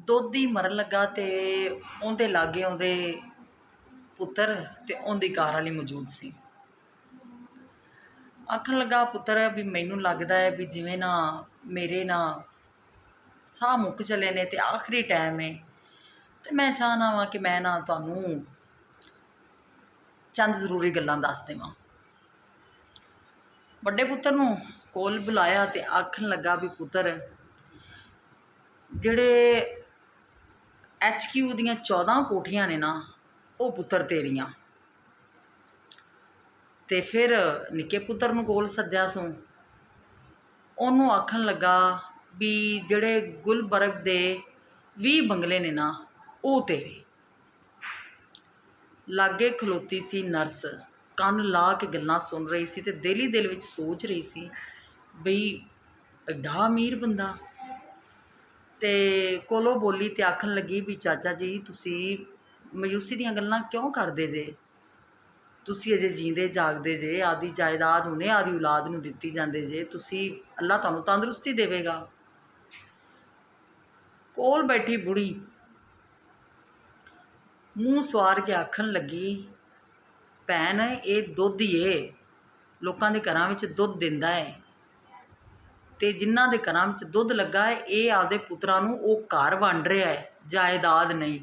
ਦੁੱਧ ਹੀ ਮਰਨ ਲੱਗਾ ਤੇ ਉਹਦੇ ਲਾਗੇ ਉਹਦੇ ਪੁੱਤਰ ਤੇ ਉਹਦੀ ਘਰ ਵਾਲੀ ਮੌਜੂਦ ਸੀ। ਆਖਣ ਲੱਗਾ ਪੁੱਤਰ ਵੀ ਮੈਨੂੰ ਲੱਗਦਾ ਹੈ ਵੀ ਜਿਵੇਂ ਨਾ ਮੇਰੇ ਨਾ ਸਾਹ ਮੁੱਕ ਚਲੇ ਨੇ ਤੇ ਆਖਰੀ ਟਾਈਮ ਹੈ ਤੇ ਮੈਂ ਚਾਹੁੰਦਾ ਵਾਂ ਕਿ ਮੈਂ ਨਾ ਤੁਹਾਨੂੰ ਚੰਦ ਜ਼ਰੂਰੀ ਗੱਲਾਂ ਦੱਸ ਦੇਵਾਂ। ਵੱਡੇ ਪੁੱਤਰ ਨੂੰ ਕੋਲ ਬੁਲਾਇਆ ਤੇ ਆਖਣ ਲੱਗਾ ਵੀ ਪੁੱਤਰ ਜਿਹੜੇ HQ ਦੀਆਂ 14 ਕੋਠੀਆਂ ਨੇ ਨਾ ਉਹ ਪੁੱਤਰ ਤੇਰੀਆਂ। ਤੇ ਫਿਰ ਨਿੱਕੇ ਪੁੱਤਰ ਨੂੰ ਕੋਲ ਸੱਦਿਆ ਸੋ ਉਹਨੂੰ ਆਖਣ ਲੱਗਾ ਵੀ ਜਿਹੜੇ ਗੁਲਬਰਗ ਦੇ 20 ਬੰਗਲੇ ਨੇ ਨਾ ਉਹ ਤੇਰੇ। ਲਾਗੇ ਖਲੋਤੀ ਸੀ ਨਰਸ, ਕੰਨ ਲਾ ਕੇ ਗੱਲਾਂ ਸੁਣ ਰਹੀ ਸੀ ਤੇ ਦਿਲ ਹੀ ਦਿਲ ਵਿੱਚ ਸੋਚ ਰਹੀ ਸੀ ਬਈ ਐਡਾ ਅਮੀਰ ਬੰਦਾ। ਤੇ ਕੋਲੋਂ ਬੋਲੀ ਤੇ ਆਖਣ ਲੱਗੀ ਵੀ ਚਾਚਾ ਜੀ ਤੁਸੀਂ ਮਾਯੂਸੀ ਦੀਆਂ ਗੱਲਾਂ ਕਿਉਂ ਕਰਦੇ ਜੇ? ਤੁਸੀਂ ਅਜੇ ਜੀਂਦੇ ਜਾਗਦੇ ਜੇ, ਆਦੀ ਜਾਇਦਾਦ ਹੁਣੇ ਆਦੀ ਔਲਾਦ ਨੂੰ ਦਿੱਤੀ ਜਾਂਦੇ ਜੇ, ਤੁਸੀਂ ਅੱਲਾ ਤੁਹਾਨੂੰ ਤੰਦਰੁਸਤੀ ਦੇਵੇਗਾ। ਕੋਲ ਬੈਠੀ ਬੁੜੀ ਮੂੰਹ ਸਵਾਰ ਕੇ ਆਖਣ ਲੱਗੀ ਭੈਣ ਇਹ ਦੁੱਧ ਹੀ ਏ, ਲੋਕਾਂ ਦੇ ਘਰਾਂ ਵਿੱਚ ਦੁੱਧ ਦਿੰਦਾ ਹੈ ਤੇ ਜਿਨ੍ਹਾਂ ਦੇ ਘਰਾਂ ਵਿੱਚ ਦੁੱਧ ਲੱਗਾ ਹੈ ਇਹ ਆਪਦੇ ਪੁੱਤਰਾਂ ਨੂੰ ਉਹ ਘਰ ਵੰਡ ਰਿਹਾ ਹੈ, ਜਾਇਦਾਦ ਨਹੀਂ।